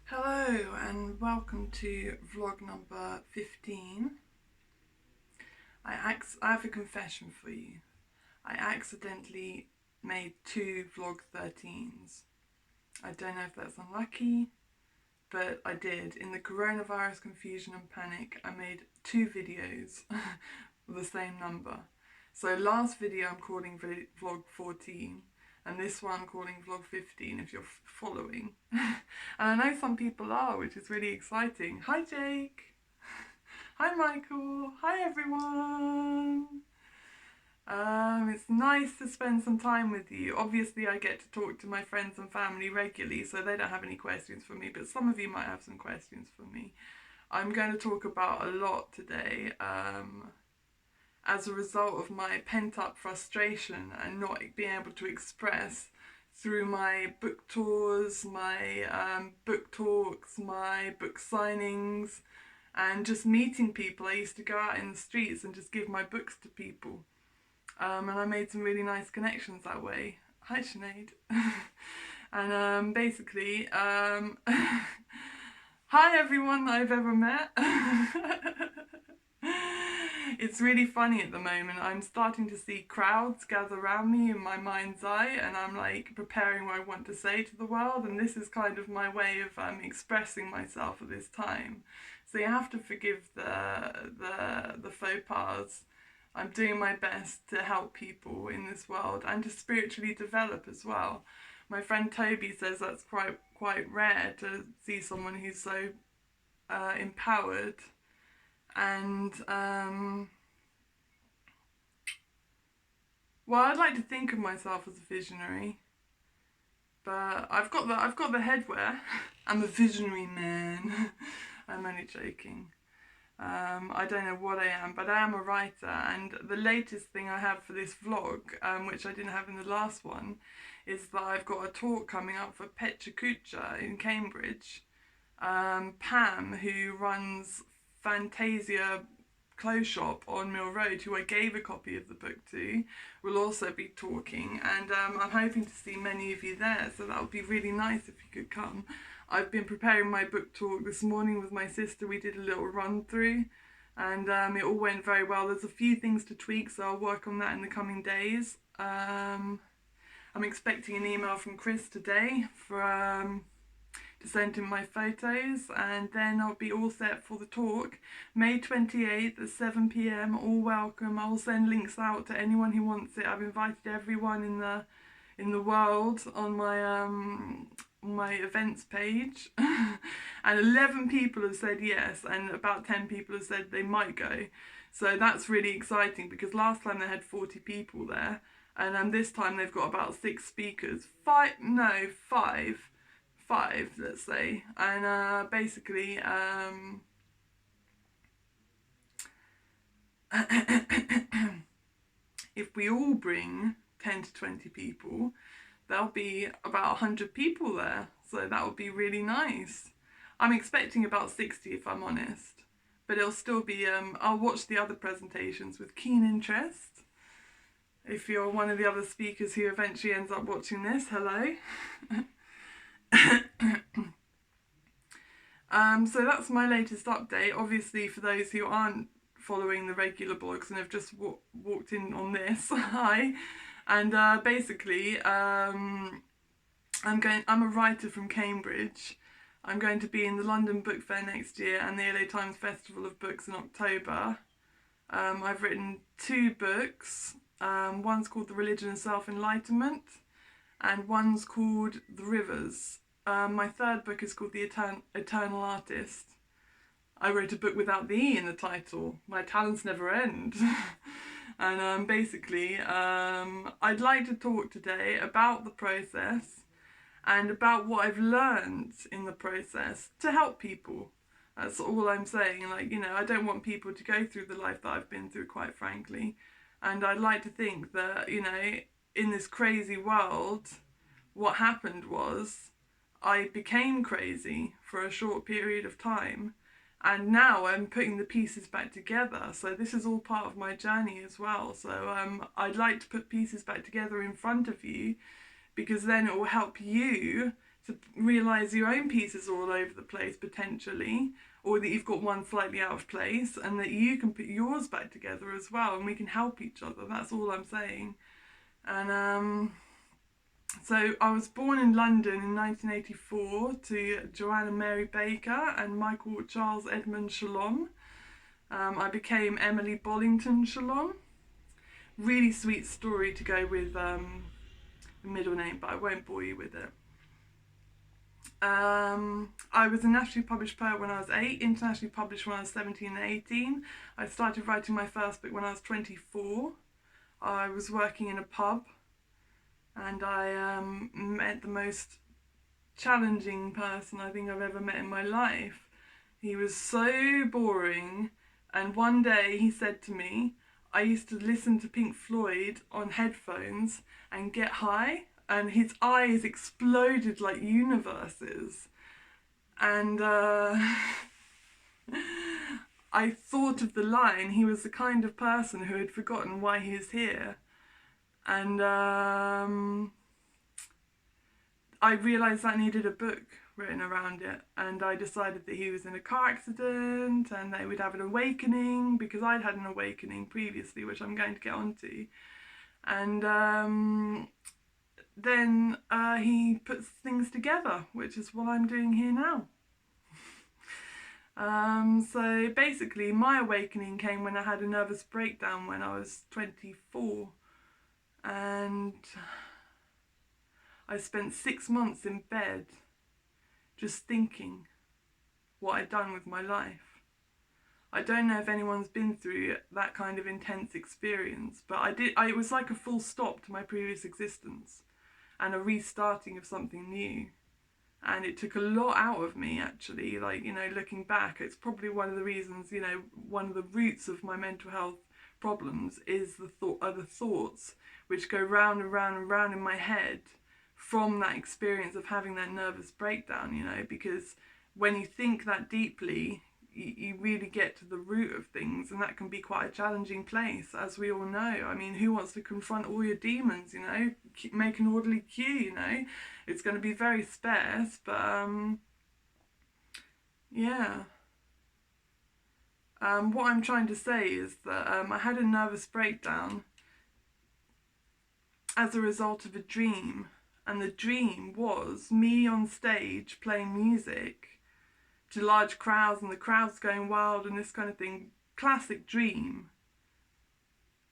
Hello and welcome to vlog number 15. I have a confession for you. I accidentally made two vlog 13s. I don't know if that's unlucky, but I did. In the coronavirus confusion and panic, I made two videos with the same number. So last video I'm calling vlog 14, and this one I'm calling vlog 15 if you're following. And I know some people are, which is really exciting. Hi Jake! Hi Michael! Hi everyone! It's nice to spend some time with you. Obviously I get to talk to my friends and family regularly, so they don't have any questions for me, but some of you might have some questions for me. I'm going to talk about a lot today as a result of my pent-up frustration and not being able to express through my book tours, my book talks, my book signings, and just meeting people. I used to go out in the streets and just give my books to people. And I made some really nice connections that way. Hi Sinead. And basically, hi everyone that I've ever met. It's really funny at the moment. I'm starting to see crowds gather around me in my mind's eye, and I'm like preparing what I want to say to the world, and this is kind of my way of expressing myself at this time. So you have to forgive the faux pas. I'm doing my best to help people in this world and to spiritually develop as well. My friend Toby says that's quite rare to see someone who's so empowered. And well, I'd like to think of myself as a visionary, but I've got the headwear. I'm a visionary man. I'm only joking. I don't know what I am, but I am a writer, and the latest thing I have for this vlog, which I didn't have in the last one, is that I've got a talk coming up for Pecha Kucha in Cambridge. Pam, who runs Fantasia clothes shop on Mill Road, who I gave a copy of the book to, will also be talking, and I'm hoping to see many of you there, so that would be really nice if you could come. I've been preparing my book talk this morning with my sister. We did a little run through, and it all went very well. There's a few things to tweak, so I'll work on that in the coming days. I'm expecting an email from Chris today for to send him my photos, and then I'll be all set for the talk. May 28th at 7 p.m, all welcome. I'll send links out to anyone who wants it. I've invited everyone in the world on my events page, and 11 people have said yes, and about 10 people have said they might go. So that's really exciting, because last time they had 40 people there, and this time they've got about 6 speakers. Five, let's say. And basically if we all bring 10 to 20 people, there'll be about 100 people there, so that would be really nice. I'm expecting about 60 if I'm honest, but it'll still be, I'll watch the other presentations with keen interest. If you're one of the other speakers who eventually ends up watching this, hello. So that's my latest update. Obviously, for those who aren't following the regular blogs and have just walked in on this, hi. And basically, I'm a writer from Cambridge. I'm going to be in the London Book Fair next year and the LA Times Festival of Books in October. I've written 2 books. One's called The Religion of Self-Enlightenment, and one's called The Rivers. My 3rd book is called The Eternal Artist. I wrote a book without the E in the title. My talents never end. And basically, I'd like to talk today about the process and about what I've learned in the process to help people. That's all I'm saying. Like, you know, I don't want people to go through the life that I've been through, quite frankly. And I'd like to think that, you know, in this crazy world, what happened was I became crazy for a short period of time, and now I'm putting the pieces back together. So this is all part of my journey as well. So I'd like to put pieces back together in front of you, because then it will help you to realise your own pieces all over the place potentially, or that you've got one slightly out of place, and that you can put yours back together as well, and we can help each other. That's all I'm saying. And so I was born in London in 1984 to Joanna Mary Baker and Michael Charles Edmund Shalom. I became Emily Bollington Shalom. Really sweet story to go with the middle name, but I won't bore you with it. I was a nationally published poet when I was 8, internationally published when I was 17 and 18. I started writing my first book when I was 24. I was working in a pub, and I met the most challenging person I think I've ever met in my life. He was so boring, and one day he said to me, I used to listen to Pink Floyd on headphones and get high, and his eyes exploded like universes. And I thought of the line, he was the kind of person who had forgotten why he is here. And I realised I needed a book written around it, and I decided that he was in a car accident and they would have an awakening, because I'd had an awakening previously, which I'm going to get onto. And then he puts things together, which is what I'm doing here now. So basically my awakening came when I had a nervous breakdown when I was 24, and I spent 6 months in bed just thinking what I'd done with my life. I don't know if anyone's been through that kind of intense experience, but it was like a full stop to my previous existence and a restarting of something new. And it took a lot out of me, actually. Like, you know, looking back, it's probably one of the reasons, you know, one of the roots of my mental health problems is the thoughts which go round and round and round in my head from that experience of having that nervous breakdown, you know, because when you think that deeply, you really get to the root of things, and that can be quite a challenging place, as we all know. I mean, who wants to confront all your demons, you know? Make an orderly queue, you know? It's going to be very sparse, but yeah. What I'm trying to say is that I had a nervous breakdown as a result of a dream, and the dream was me on stage playing music to large crowds, and the crowds going wild and this kind of thing. Classic dream.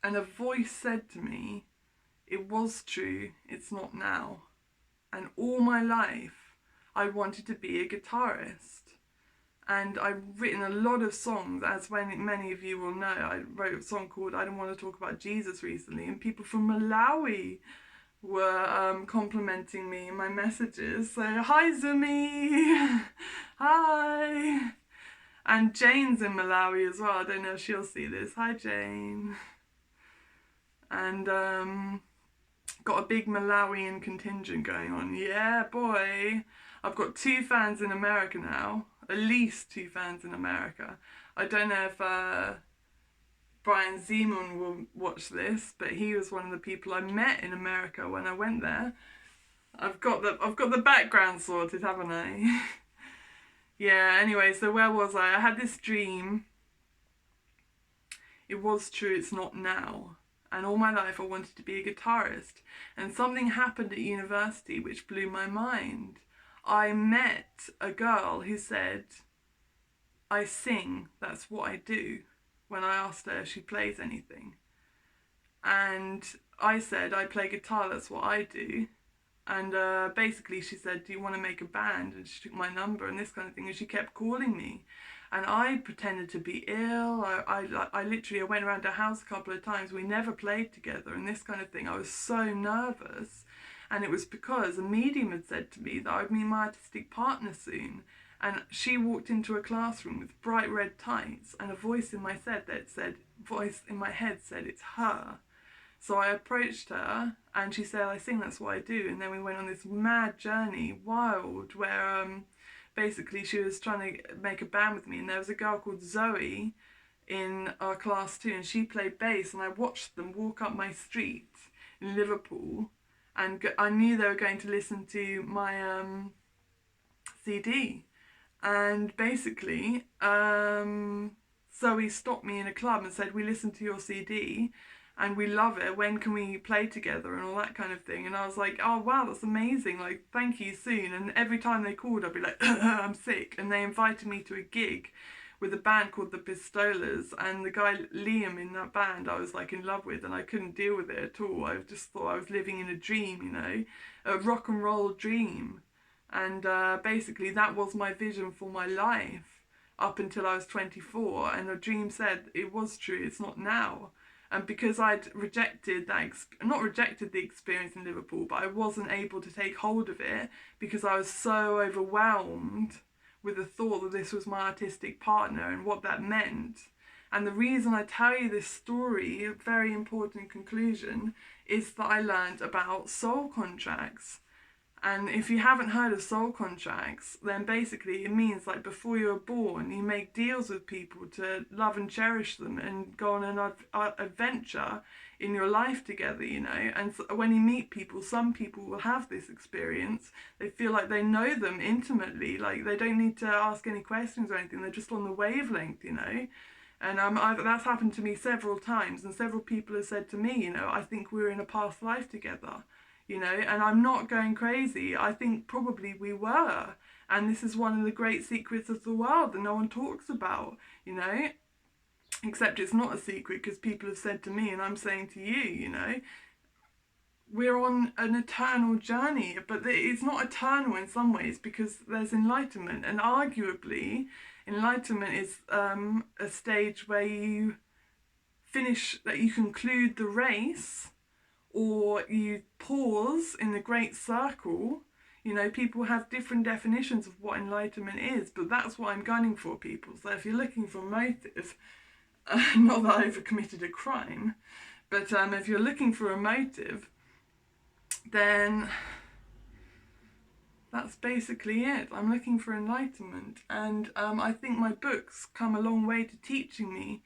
And a voice said to me, it was true, it's not now. And all my life I wanted to be a guitarist. And I've written a lot of songs, as many of you will know. I wrote a song called I Don't Want to Talk About Jesus recently, and people from Malawi were complimenting me in my messages. So, hi Zumi, hi. And Jane's in Malawi as well. I don't know if she'll see this. Hi Jane. And got a big Malawian contingent going on. Yeah, boy. I've got 2 fans in America now. At least 2 fans in America. I don't know if Brian Zeman will watch this, but he was one of the people I met in America when I went there. I've got the background sorted, haven't I? Yeah, anyway, so where was I? I had this dream. It was true, it's not now. And all my life I wanted to be a guitarist. And something happened at university which blew my mind. I met a girl who said, I sing, that's what I do, when I asked her if she plays anything. And I said, I play guitar, that's what I do. And basically she said, do you want to make a band? And she took my number and this kind of thing, and she kept calling me. And I pretended to be ill. I literally went around her house a couple of times. We never played together and this kind of thing. I was so nervous. And it was because a medium had said to me that I would meet my artistic partner soon. And she walked into a classroom with bright red tights, and a voice in my head said, it's her. So I approached her and she said, I sing, that's what I do. And then we went on this mad journey, wild, where basically she was trying to make a band with me. And there was a girl called Zoe in our class too, and she played bass, and I watched them walk up my street in Liverpool. And I knew they were going to listen to my CD. And basically, Zoe stopped me in a club and said, we listened to your CD and we love it. When can we play together and all that kind of thing? And I was like, oh wow, that's amazing. Like, thank you, soon. And every time they called, I'd be like, I'm sick. And they invited me to a gig with a band called the Pistolas, and the guy Liam in that band I was like in love with, and I couldn't deal with it at all. I just thought I was living in a dream, you know, a rock and roll dream. And basically that was my vision for my life up until I was 24, and the dream said it was true, it's not now. And because I'd rejected that, not rejected the experience in Liverpool, but I wasn't able to take hold of it because I was so overwhelmed with the thought that this was my artistic partner and what that meant. And the reason I tell you this story, a very important conclusion, is that I learned about soul contracts. And if you haven't heard of soul contracts, then basically it means like before you're born, you make deals with people to love and cherish them and go on an adventure in your life together, you know. And so when you meet people, some people will have this experience. They feel like they know them intimately, like they don't need to ask any questions or anything. They're just on the wavelength, you know. And that's happened to me several times, and several people have said to me, you know, I think we're in a past life together. You know, and I'm not going crazy. I think probably we were. And this is one of the great secrets of the world that no one talks about, you know. Except it's not a secret because people have said to me, and I'm saying to you, you know, we're on an eternal journey. But it's not eternal in some ways because there's enlightenment. And arguably, enlightenment is a stage where you finish, that you conclude the race, or you pause in the great circle. You know, people have different definitions of what enlightenment is, but that's what I'm gunning for, people. So if you're looking for motive, not that I've committed a crime, but if you're looking for a motive, then that's basically it. I'm looking for enlightenment, and I think my books come a long way to teaching me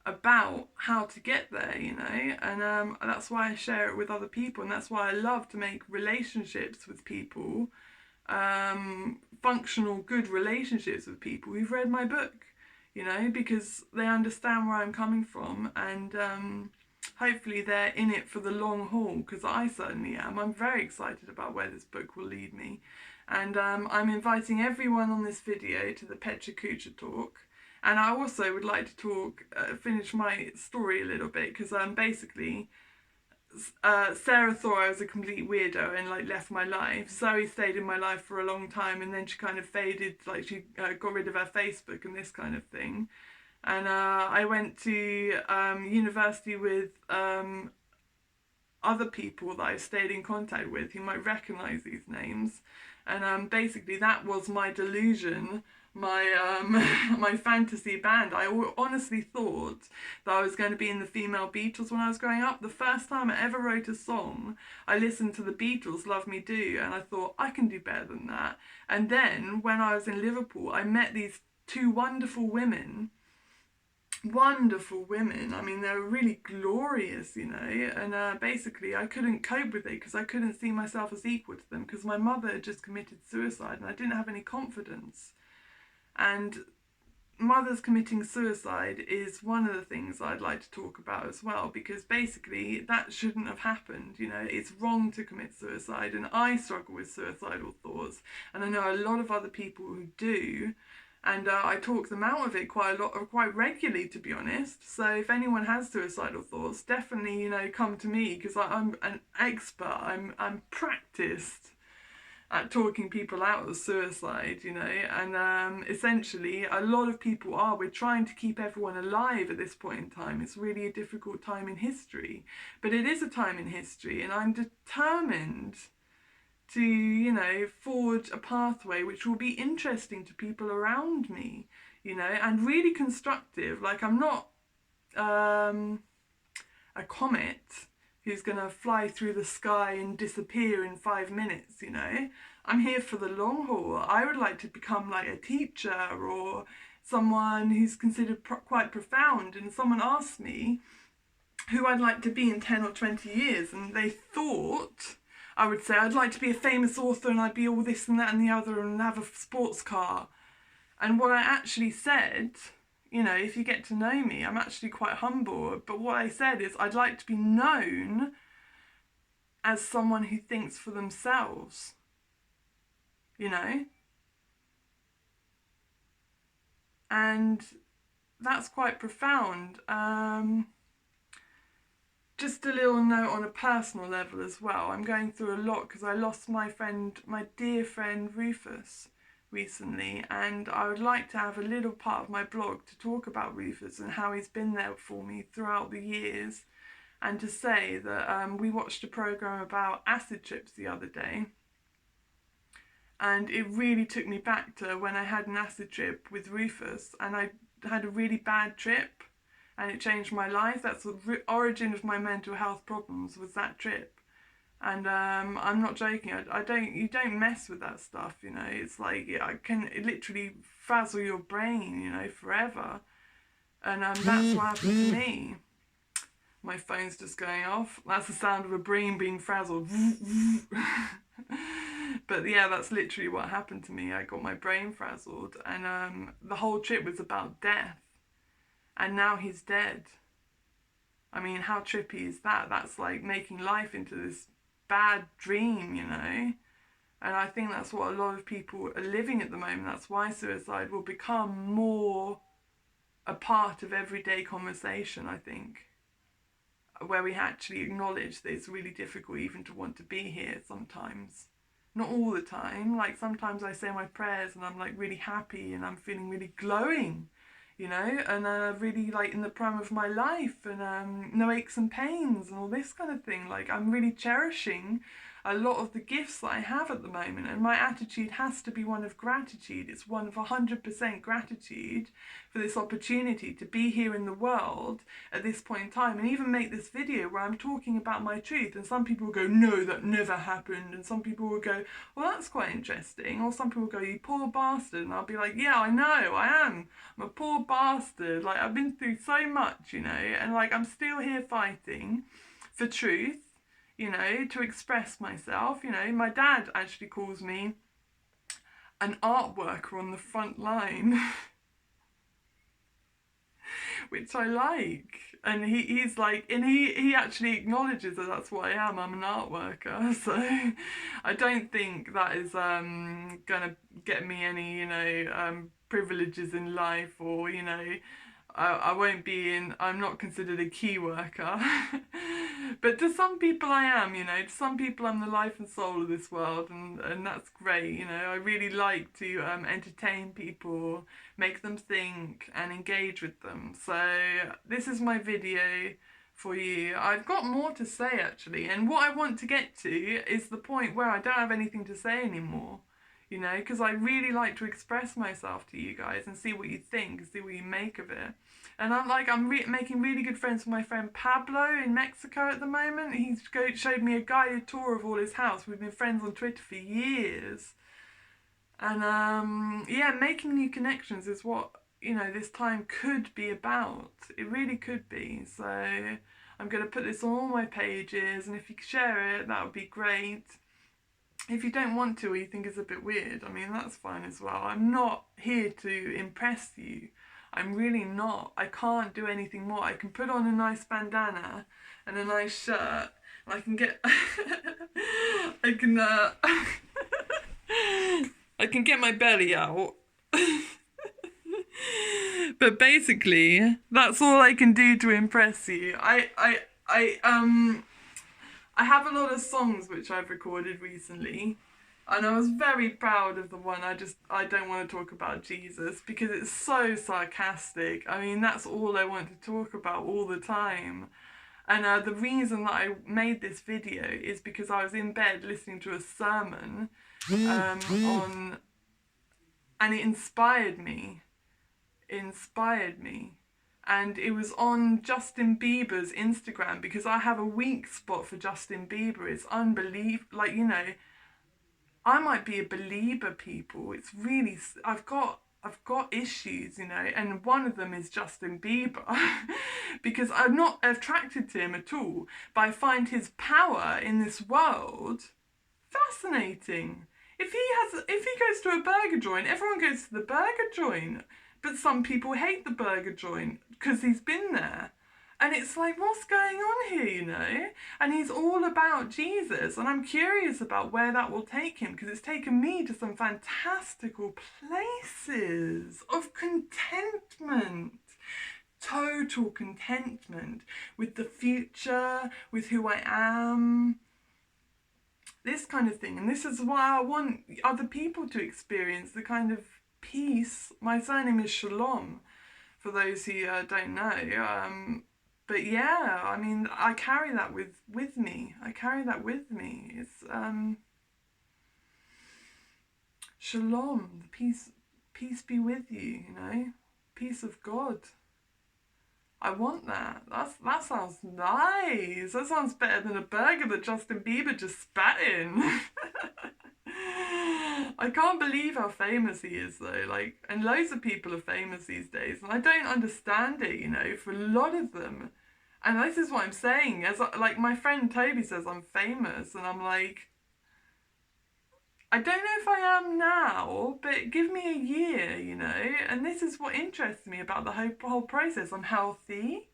about how to get there, you know. And that's why I share it with other people, and that's why I love to make relationships with people, functional good relationships with people who've read my book, you know, because they understand where I'm coming from, and hopefully they're in it for the long haul, because I certainly am. I'm very excited about where this book will lead me, and I'm inviting everyone on this video to the Petra Kucha talk. And I also would like to finish my story a little bit, because basically Sarah thought I was a complete weirdo and like left my life. Zoe stayed in my life for a long time, and then she kind of faded, like she got rid of her Facebook and this kind of thing. And I went to university with other people that I stayed in contact with. You might recognise these names. And basically that was my delusion, my fantasy band. I honestly thought that I was going to be in the female Beatles when I was growing up. The first time I ever wrote a song, I listened to the Beatles' Love Me Do, and I thought, I can do better than that. And then when I was in Liverpool, I met these two wonderful women. I mean, they were really glorious, you know, and basically I couldn't cope with it because I couldn't see myself as equal to them, because my mother had just committed suicide and I didn't have any confidence. And mothers committing suicide is one of the things I'd like to talk about as well, because basically that shouldn't have happened. You know, it's wrong to commit suicide, and I struggle with suicidal thoughts, and I know a lot of other people who do. And I talk them out of it quite regularly, to be honest. So if anyone has suicidal thoughts, definitely, you know, come to me, because I'm an expert. I'm practiced at talking people out of suicide, you know. And essentially, a lot of people are. We're trying to keep everyone alive at this point in time. It's really a difficult time in history, but it is a time in history, and I'm determined to, you know, forge a pathway which will be interesting to people around me, you know, and really constructive. Like, I'm not a comet who's going to fly through the sky and disappear in 5 minutes, you know. I'm here for the long haul. I would like to become like a teacher or someone who's considered quite profound, and someone asked me who I'd like to be in 10 or 20 years, and they thought I would say, I'd like to be a famous author and I'd be all this and that and the other and have a sports car. And what I actually said, you know, if you get to know me, I'm actually quite humble. But what I said is I'd like to be known as someone who thinks for themselves, you know? And that's quite profound. Just a little note on a personal level as well. I'm going through a lot because I lost my dear friend Rufus recently, and I would like to have a little part of my blog to talk about Rufus and how he's been there for me throughout the years, and to say that we watched a program about acid trips the other day, and it really took me back to when I had an acid trip with Rufus, and I had a really bad trip and it changed my life. That's the origin of my mental health problems, was that trip. And I'm not joking. You don't mess with that stuff, you know. It's like, it literally frazzle your brain, you know, forever. And that's what happened to me. My phone's just going off. That's the sound of a brain being frazzled. But yeah, that's literally what happened to me. I got my brain frazzled, and the whole trip was about death. And now he's dead. I mean, how trippy is that? That's like making life into this bad dream, you know? And I think that's what a lot of people are living at the moment. That's why suicide will become more a part of everyday conversation, I think. Where we actually acknowledge that it's really difficult even to want to be here sometimes. Not all the time. Like sometimes I say my prayers and I'm like really happy and I'm feeling really glowing, you know, and really like in the prime of my life, and no aches and pains and all this kind of thing. Like I'm really cherishing a lot of the gifts that I have at the moment, and my attitude has to be one of gratitude. It's one of 100% gratitude for this opportunity to be here in the world at this point in time, and even make this video where I'm talking about my truth. And some people will go, no, that never happened, and some people will go, well, that's quite interesting, or some people will go, you poor bastard, and I'll be like, yeah, I know, I'm a poor bastard. Like I've been through so much, you know, and like I'm still here fighting for truth, you know, to express myself. You know, my dad actually calls me an art worker on the front line, which I like. And he's like, and he actually acknowledges that that's what I am. I'm an art worker. So I don't think that is gonna get me any, you know, privileges in life, or, you know, I'm not considered a key worker. But to some people I am, you know, to some people I'm the life and soul of this world, and that's great, you know. I really like to entertain people, make them think and engage with them. So this is my video for you. I've got more to say actually, and what I want to get to is the point where I don't have anything to say anymore. You know, because I really like to express myself to you guys and see what you think and see what you make of it. And I'm making really good friends with my friend Pablo in Mexico at the moment. He showed me a guided tour of all his house. We've been friends on Twitter for years. And yeah, making new connections is what, you know, this time could be about. It really could be. So I'm going to put this on all my pages, and if you share it, that would be great. If you don't want to, or you think it's a bit weird, I mean, that's fine as well. I'm not here to impress you. I'm really not. I can't do anything more. I can put on a nice bandana and a nice shirt, and I can get I can get my belly out. But basically, that's all I can do to impress you. I have a lot of songs which I've recorded recently, and I was very proud of the one I don't want to talk about Jesus, because it's so sarcastic. I mean, that's all I want to talk about all the time. And the reason that I made this video is because I was in bed listening to a sermon and it inspired me. And it was on Justin Bieber's Instagram, because I have a weak spot for Justin Bieber. It's unbelievable. Like, you know, I might be a believer, people. It's really, I've got issues, you know, and one of them is Justin Bieber. Because I'm not attracted to him at all, but I find his power in this world Fascinating. If he goes to a burger joint, everyone goes to the burger joint. But some people hate the burger joint because he's been there. And it's like, what's going on here, you know? And he's all about Jesus. And I'm curious about where that will take him, because it's taken me to some fantastical places of contentment. Total contentment with the future, with who I am. This kind of thing. And this is why I want other people to experience the kind of peace. My surname is Shalom, for those who don't know. But yeah, I mean, I carry that with me. I carry that with me. It's Shalom, peace be with you, you know? Peace of God. I want that. That sounds nice. That sounds better than a burger that Justin Bieber just spat in. I can't believe how famous he is though. Like, and loads of people are famous these days, and I don't understand it, you know, for a lot of them. And this is what I'm saying. Like my friend Toby says I'm famous, and I'm like, I don't know if I am now, but give me a year, you know? And this is what interests me about the whole process. I'm healthy.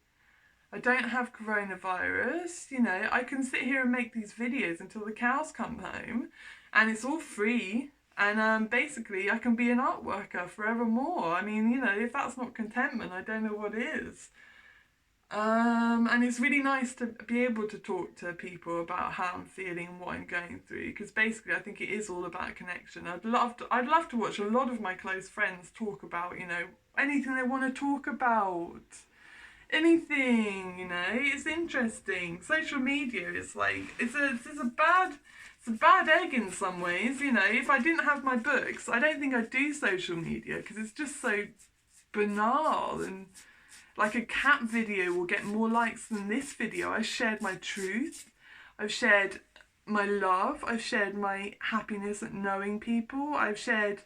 I don't have coronavirus, you know? I can sit here and make these videos until the cows come home, and it's all free. And basically, I can be an art worker forevermore. I mean, you know, if that's not contentment, I don't know what is. And it's really nice to be able to talk to people about how I'm feeling and what I'm going through, because basically I think it is all about connection. I'd love to watch a lot of my close friends talk about, you know, anything they want to talk about. Anything, you know, it's interesting. Social media is like, it's a bad egg in some ways, you know. If I didn't have my books, I don't think I'd do social media, because it's just so banal. And like a cat video will get more likes than this video. I shared my truth. I've shared my love. I've shared my happiness at knowing people. I've shared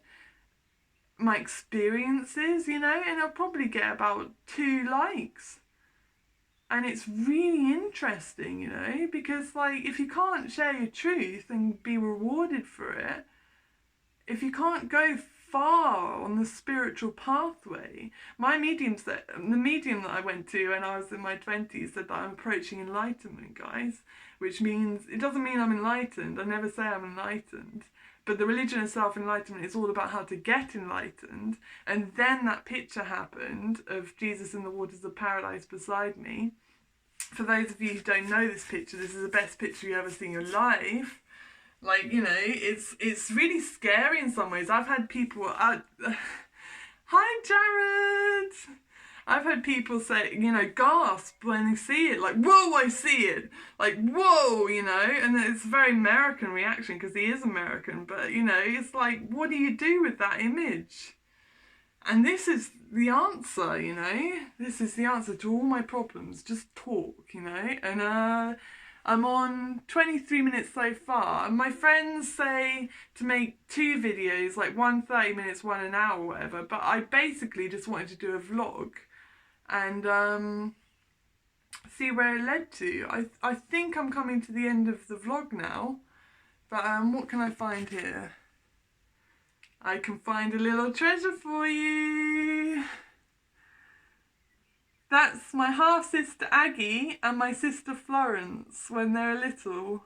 my experiences, you know, and I'll probably get about 2 likes. And it's really interesting, you know, because like if you can't share your truth and be rewarded for it, if you can't go far on the spiritual pathway, the medium that I went to when I was in my 20s said that I'm approaching enlightenment, guys, which means, it doesn't mean I'm enlightened. I never say I'm enlightened. But the religion of self-enlightenment is all about how to get enlightened. And then that picture happened of Jesus in the waters of paradise beside me. For those of you who don't know this picture, this is the best picture you ever see in your life. Like, you know, it's really scary in some ways. I've had people... Hi, Jared! I've had people say, you know, gasp when they see it. Like, whoa, I see it. Like, whoa, you know. And it's a very American reaction because he is American. But, you know, it's like, what do you do with that image? And this is the answer, you know. This is the answer to all my problems. Just talk, you know. And I'm on 23 minutes so far. And my friends say to make 2 videos, like one 30 minutes, one an hour, whatever. But I basically just wanted to do a vlog and see where it led to. I think I'm coming to the end of the vlog now. But what can I find here? I can find a little treasure for you. That's my half-sister Aggie and my sister Florence when they're little.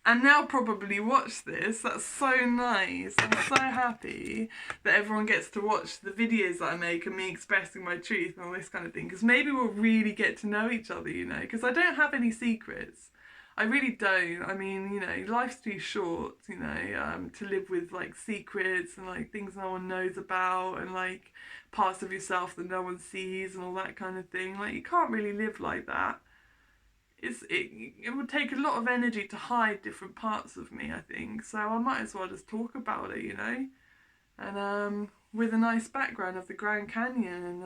And they'll probably watch this. That's so nice. I'm so happy that everyone gets to watch the videos that I make and me expressing my truth and all this kind of thing. Because maybe we'll really get to know each other, you know. Because I don't have any secrets. I really don't. I mean, you know, life's too short, you know, to live with, like, secrets and, like, things no one knows about and, like, parts of yourself that no one sees and all that kind of thing. Like, you can't really live like that. It would take a lot of energy to hide different parts of me, I think. So I might as well just talk about it, you know. And with a nice background of the Grand Canyon and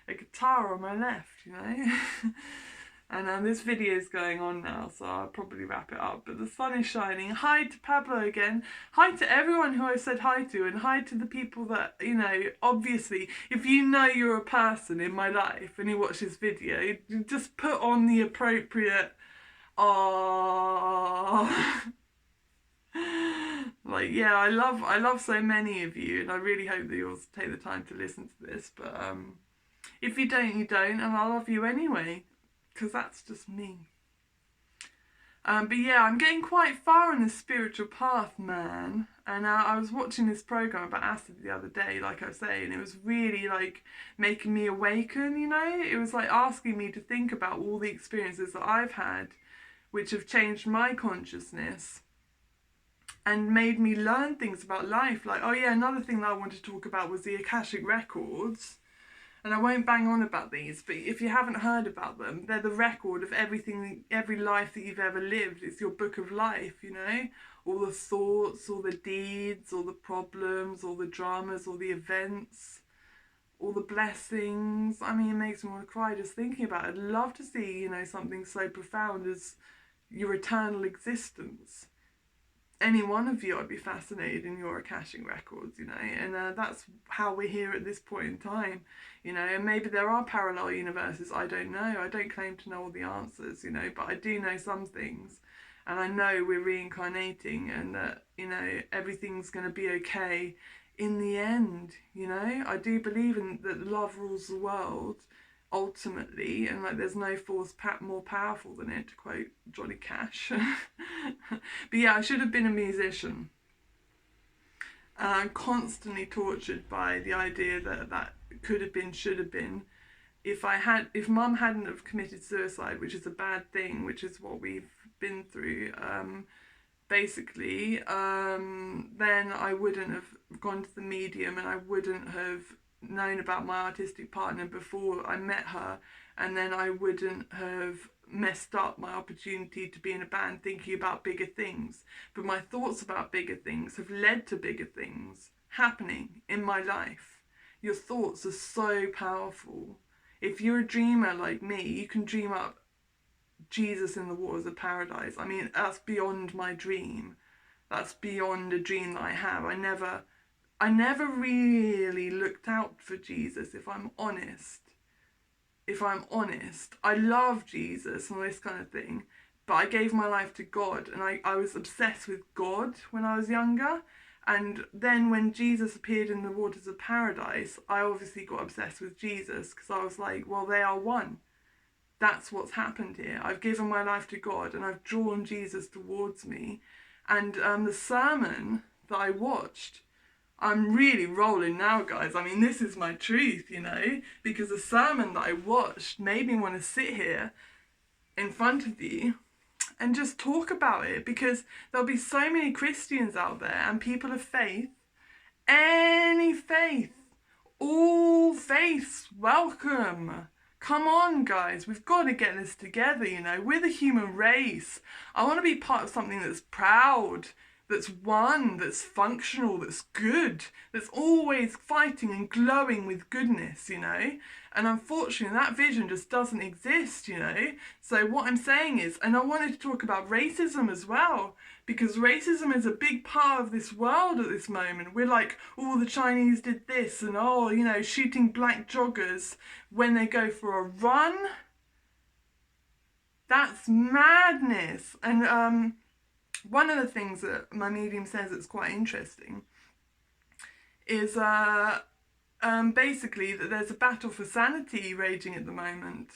a guitar on my left, you know. And this video is going on now, so I'll probably wrap it up. But the sun is shining. Hi to Pablo again. Hi to everyone who I said hi to. And hi to the people that, you know, obviously, if you know you're a person in my life and you watch this video, you just put on the appropriate Oh. Like, yeah, I love so many of you, and I really hope that you'll take the time to listen to this. But if you don't, you don't, and I love you anyway, because that's just me. But yeah, I'm getting quite far in the spiritual path, man. And I was watching this program about acid the other day, like I say, and it was really like making me awaken, you know? It was like asking me to think about all the experiences that I've had, which have changed my consciousness and made me learn things about life. Like, oh yeah, another thing that I wanted to talk about was the Akashic Records. And I won't bang on about these, but if you haven't heard about them, they're the record of everything, every life that you've ever lived. It's your book of life, you know? All the thoughts, all the deeds, all the problems, all the dramas, all the events, all the blessings. I mean, it makes me want to cry just thinking about it. I'd love to see, you know, something so profound as your eternal existence. Any one of you, I'd be fascinated in your Akashic records, you know, and that's how we're here at this point in time, you know, and maybe there are parallel universes, I don't know, I don't claim to know all the answers, you know, but I do know some things, and I know we're reincarnating, and that, you know, everything's going to be okay in the end, you know. I do believe in that love rules the world, ultimately, and like there's no force more powerful than it, to quote Johnny Cash. But yeah, I should have been a musician. And I'm constantly tortured by the idea that that could have been, should have been. If mum hadn't have committed suicide, which is a bad thing, which is what we've been through, basically, then I wouldn't have gone to the medium, and I wouldn't have known about my artistic partner before I met her, and then I wouldn't have messed up my opportunity to be in a band thinking about bigger things. But my thoughts about bigger things have led to bigger things happening in my life. Your thoughts are so powerful. If you're a dreamer like me, you can dream up Jesus in the waters of paradise. I mean, that's beyond my dream. That's beyond a dream that I have. I never really looked out for Jesus, if I'm honest. I love Jesus and all this kind of thing, but I gave my life to God, and I was obsessed with God when I was younger. And then when Jesus appeared in the waters of paradise, I obviously got obsessed with Jesus, because I was like, well, they are one. That's what's happened here. I've given my life to God, and I've drawn Jesus towards me. And the sermon that I watched, I'm really rolling now, guys. I mean, this is my truth, you know, because the sermon that I watched made me want to sit here in front of you and just talk about it, because there'll be so many Christians out there and people of faith, any faith, all faiths, welcome. Come on, guys, we've got to get this together, you know. We're the human race. I want to be part of something that's proud, that's one, that's functional, that's good, that's always fighting and glowing with goodness, you know. And unfortunately, that vision just doesn't exist, you know. So what I'm saying is, and I wanted to talk about racism as well, because racism is a big part of this world at this moment. We're like, oh, the Chinese did this, and oh, you know, shooting black joggers when they go for a run. That's madness. And one of the things that my medium says that's quite interesting is basically that there's a battle for sanity raging at the moment.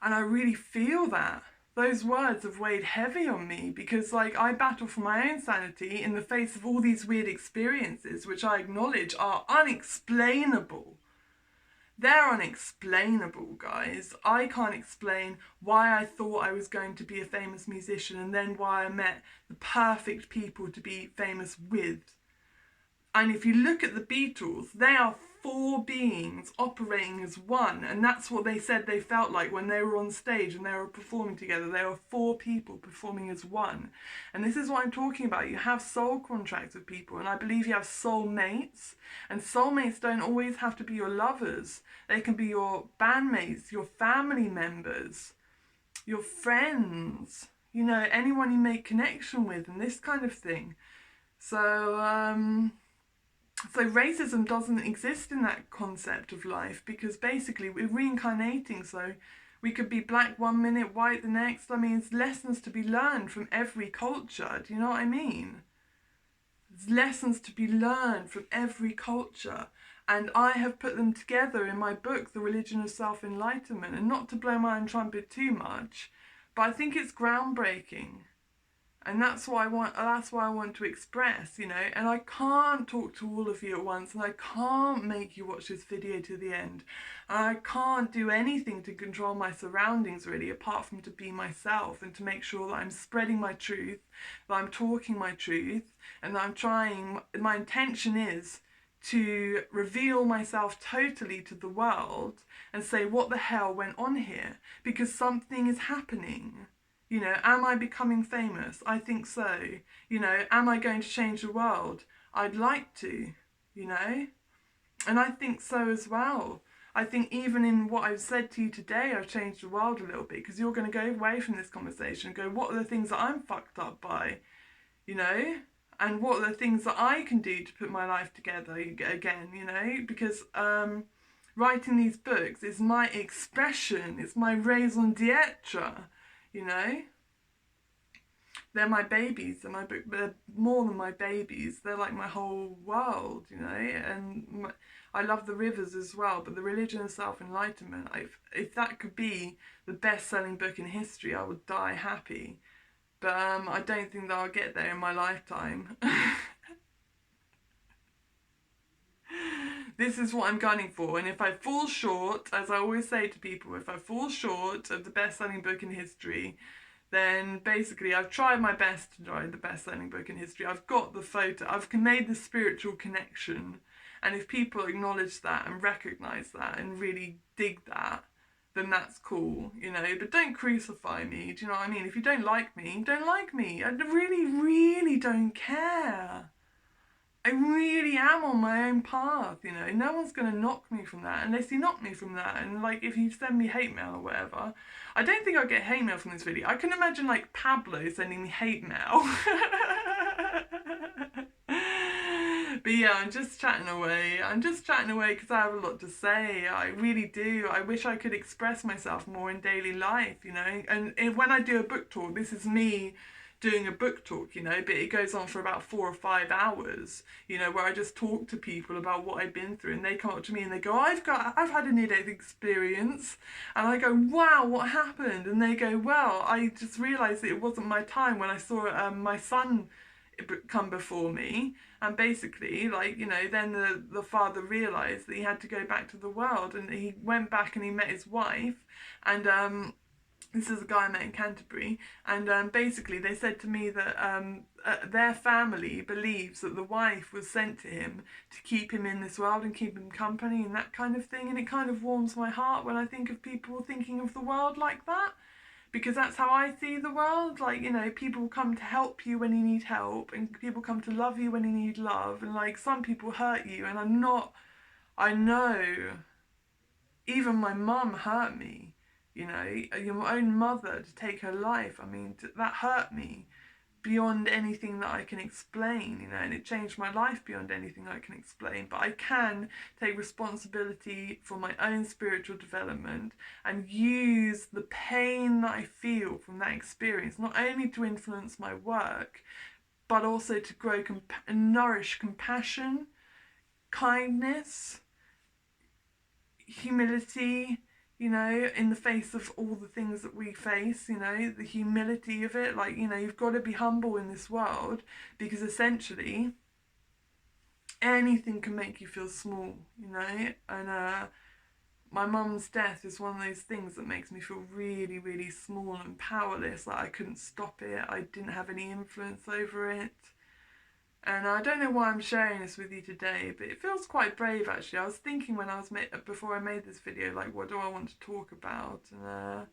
And I really feel that. Those words have weighed heavy on me, because like I battle for my own sanity in the face of all these weird experiences, which I acknowledge are unexplainable. They're unexplainable, guys. I can't explain why I thought I was going to be a famous musician, and then why I met the perfect people to be famous with. And if you look at the Beatles, they are four beings operating as one, and that's what they said they felt like when they were on stage and they were performing together. They were four people performing as one. And this is what I'm talking about. You have soul contracts with people, and I believe you have soulmates, and soulmates don't always have to be your lovers. They can be your bandmates, your family members, your friends, you know, anyone you make connection with, and this kind of thing. So racism doesn't exist in that concept of life, because basically we're reincarnating, so We could be black one minute, white the next. I mean, it's lessons to be learned from every culture. Do you know what I mean? There's lessons to be learned from every culture. And I have put them together in my book, The Religion of Self-Enlightenment. And not to blow my own trumpet too much, but I think it's groundbreaking. And that's what I want, that's why I want to express, you know. And I can't talk to all of you at once, and I can't make you watch this video to the end. And I can't do anything to control my surroundings, really, apart from to be myself and to make sure that I'm spreading my truth, that I'm talking my truth, and that I'm trying, my intention is to reveal myself totally to the world and say, what the hell went on here? Because something is happening. You know, am I becoming famous? I think so. You know, am I going to change the world? I'd like to, you know? And I think so as well. I think even in what I've said to you today, I've changed the world a little bit, because you're going to go away from this conversation and go, what are the things that I'm fucked up by? You know? And what are the things that I can do to put my life together again, you know? Because writing these books is my expression. It's my raison d'etre. You know, they're my babies, they're more than my babies, they're like my whole world, you know. And I love the rivers as well, but The Religion of Self-Enlightenment, if that could be the best-selling book in history, I would die happy. But I don't think that I'll get there in my lifetime. This is what I'm gunning for, and if I fall short, as I always say to people, if I fall short of the best-selling book in history, then basically I've tried my best to write the best-selling book in history. I've got the photo, I've made the spiritual connection, and if people acknowledge that and recognise that and really dig that, then that's cool, you know. But don't crucify me, do you know what I mean? If you don't like me, don't like me. I really, really don't care. I really am on my own path, you know. No one's going to knock me from that unless you knock me from that. And like, if you send me hate mail or whatever, I don't think I'll get hate mail from this video. I can imagine like Pablo sending me hate mail. But yeah, I'm just chatting away. I'm just chatting away because I have a lot to say. I really do. I wish I could express myself more in daily life, you know. And when I do a book talk, this is me doing a book talk, you know, but it goes on for about 4 or 5 hours, you know, where I just talk to people about what I've been through, and they come up to me and they go, I've had a near-death experience, and I go, wow, what happened? And they go, well, I just realised that it wasn't my time when I saw my son come before me, and basically, like, you know, then the father realised that he had to go back to the world, and he went back and he met his wife, and this is a guy I met in Canterbury, and basically they said to me that their family believes that the wife was sent to him to keep him in this world and keep him company and that kind of thing, and it kind of warms my heart when I think of people thinking of the world like that, because that's how I see the world. Like, you know, people come to help you when you need help, and people come to love you when you need love, and like, some people hurt you, and I know, even my mum hurt me. You know, your own mother, to take her life, I mean, that hurt me beyond anything that I can explain, you know, and it changed my life beyond anything I can explain. But I can take responsibility for my own spiritual development and use the pain that I feel from that experience, not only to influence my work, but also to grow and nourish compassion, kindness, humility, you know, in the face of all the things that we face, you know, the humility of it. Like, you know, you've got to be humble in this world, because essentially anything can make you feel small, you know. And my mum's death is one of those things that makes me feel really, really small and powerless. Like, I couldn't stop it, I didn't have any influence over it. And I don't know why I'm sharing this with you today, but it feels quite brave, actually. I was thinking when I was before I made this video, like, what do I want to talk about? And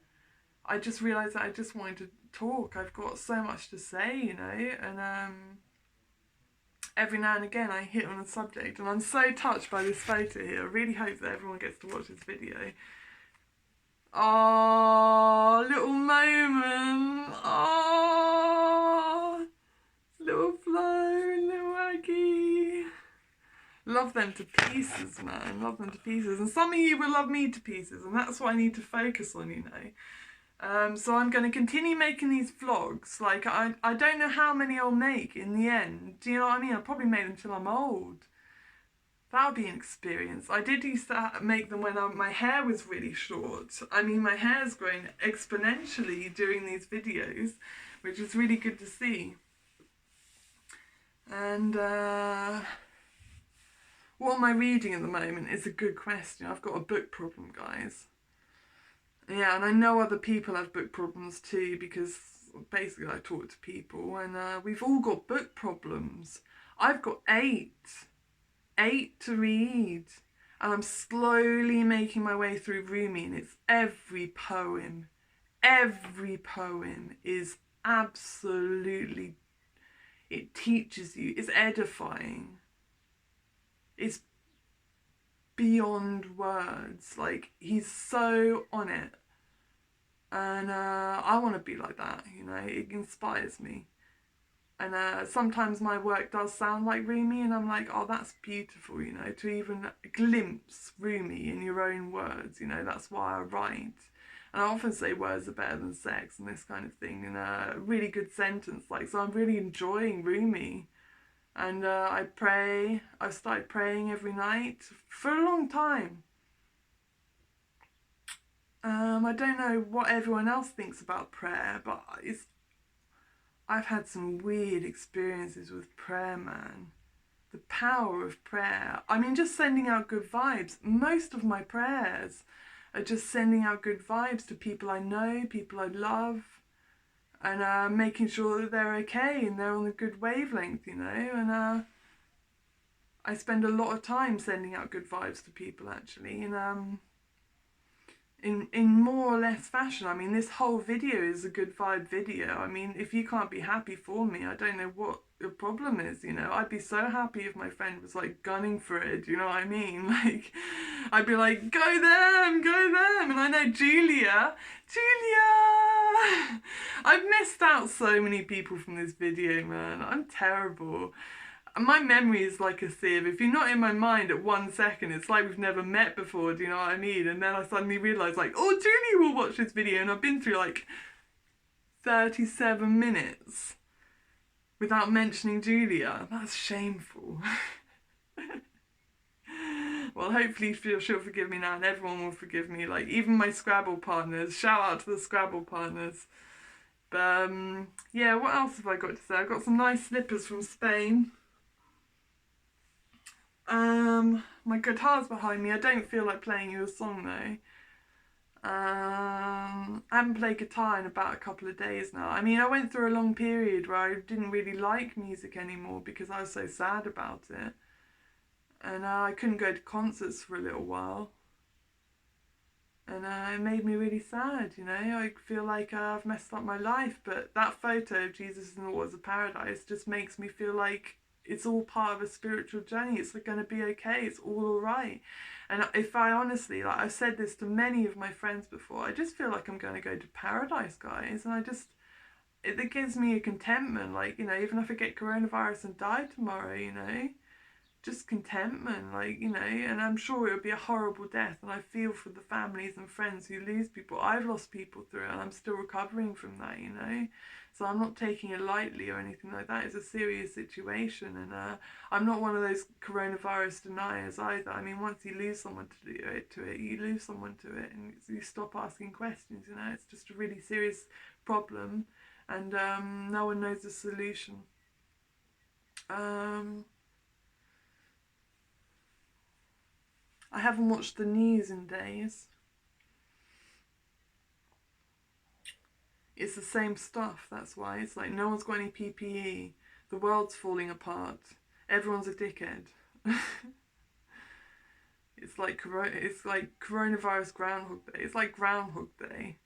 I just realised that I just wanted to talk. I've got so much to say, you know, and every now and again I hit on a subject, and I'm so touched by this photo here. I really hope that everyone gets to watch this video. Oh, little moment. Oh, little Flo, little Aggie. Love them to pieces, man. Love them to pieces. And some of you will love me to pieces, and that's what I need to focus on, you know. So I'm going to continue making these vlogs. Like, I don't know how many I'll make in the end. Do you know what I mean? I'll probably make them till I'm old. That would be an experience. I did used to make them when my hair was really short. I mean, my hair's grown exponentially during these videos, which is really good to see. And what am I reading at the moment is a good question. I've got a book problem, guys. Yeah, and I know other people have book problems too, because basically I talk to people, and we've all got book problems. I've got 8 to read, and I'm slowly making my way through Rumi, and it's every poem is absolutely, it teaches you, it's edifying, it's beyond words. Like, he's so on it, and I want to be like that, you know. It inspires me. And sometimes my work does sound like Rumi, and I'm like, oh, that's beautiful, you know, to even glimpse Rumi in your own words, you know. That's why I write. And I often say words are better than sex and this kind of thing, in a really good sentence. Like, so I'm really enjoying Rumi. And I pray. I've started praying every night for a long time. I don't know what everyone else thinks about prayer, but I've had some weird experiences with prayer, man. The power of prayer. I mean, just sending out good vibes. Most of my prayers are just sending out good vibes to people I know, people I love, and making sure that they're okay and they're on a good wavelength, you know. And I spend a lot of time sending out good vibes to people, actually, and in more or less fashion. I mean, this whole video is a good vibe video. I mean, if you can't be happy for me, I don't know what your problem is, you know. I'd be so happy if my friend was like gunning for it, do you know what I mean? Like, I'd be like, go them, go them. And I know Julia, I've missed out so many people from this video, man. I'm terrible. My memory is like a sieve. If you're not in my mind at 1 second, it's like we've never met before, do you know what I mean? And then I suddenly realise, like, oh, Julie will watch this video, and I've been through like 37 minutes without mentioning Julia. That's shameful. Well, hopefully she'll forgive me now, and everyone will forgive me, like even my Scrabble partners. Shout out to the Scrabble partners. But yeah, what else have I got to say? I've got some nice slippers from Spain. My guitar's behind me. I don't feel like playing you a song though. I haven't played guitar in about a couple of days now. I mean, I went through a long period where I didn't really like music anymore because I was so sad about it. And I couldn't go to concerts for a little while. And it made me really sad, you know. I feel like I've messed up my life, but that photo of Jesus in the Waters of Paradise just makes me feel like it's all part of a spiritual journey. It's going to be okay. It's all right. And if I honestly, like I've said this to many of my friends before, I just feel like I'm going to go to paradise, guys. And it gives me a contentment, like, you know, even if I get coronavirus and die tomorrow, you know, just contentment, like, you know. And I'm sure it would be a horrible death, and I feel for the families and friends who lose people. I've lost people through it, and I'm still recovering from that, you know. So I'm not taking it lightly or anything like that. It's a serious situation, and I'm not one of those coronavirus deniers either. I mean, once you lose someone to it, you lose someone to it, and you stop asking questions, you know. It's just a really serious problem, and no one knows the solution. I haven't watched the news in days. It's the same stuff, that's why. It's like no one's got any PPE. The world's falling apart. Everyone's a dickhead. It's like coronavirus Groundhog Day. It's like Groundhog Day,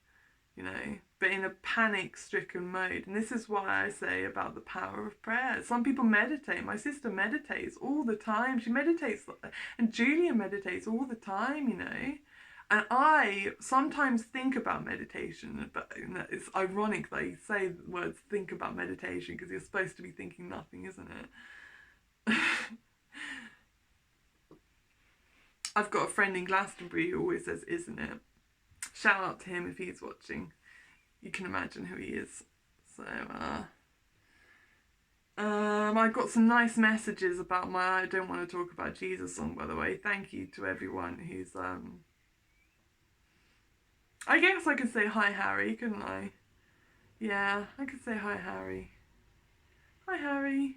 you know, but in a panic-stricken mode. And this is why I say about the power of prayer. Some people meditate. My sister meditates all the time. She meditates, and Julia meditates all the time, you know. And I sometimes think about meditation, but it's ironic that you say the words think about meditation, because you're supposed to be thinking nothing, isn't it? I've got a friend in Glastonbury who always says, isn't it? Shout out to him if he's watching. You can imagine who he is. So, I got some nice messages about my I Don't Want to Talk About Jesus song, by the way. Thank you to everyone who's, I guess I could say hi, Harry, couldn't I? Yeah, I could say hi, Harry. Hi, Harry.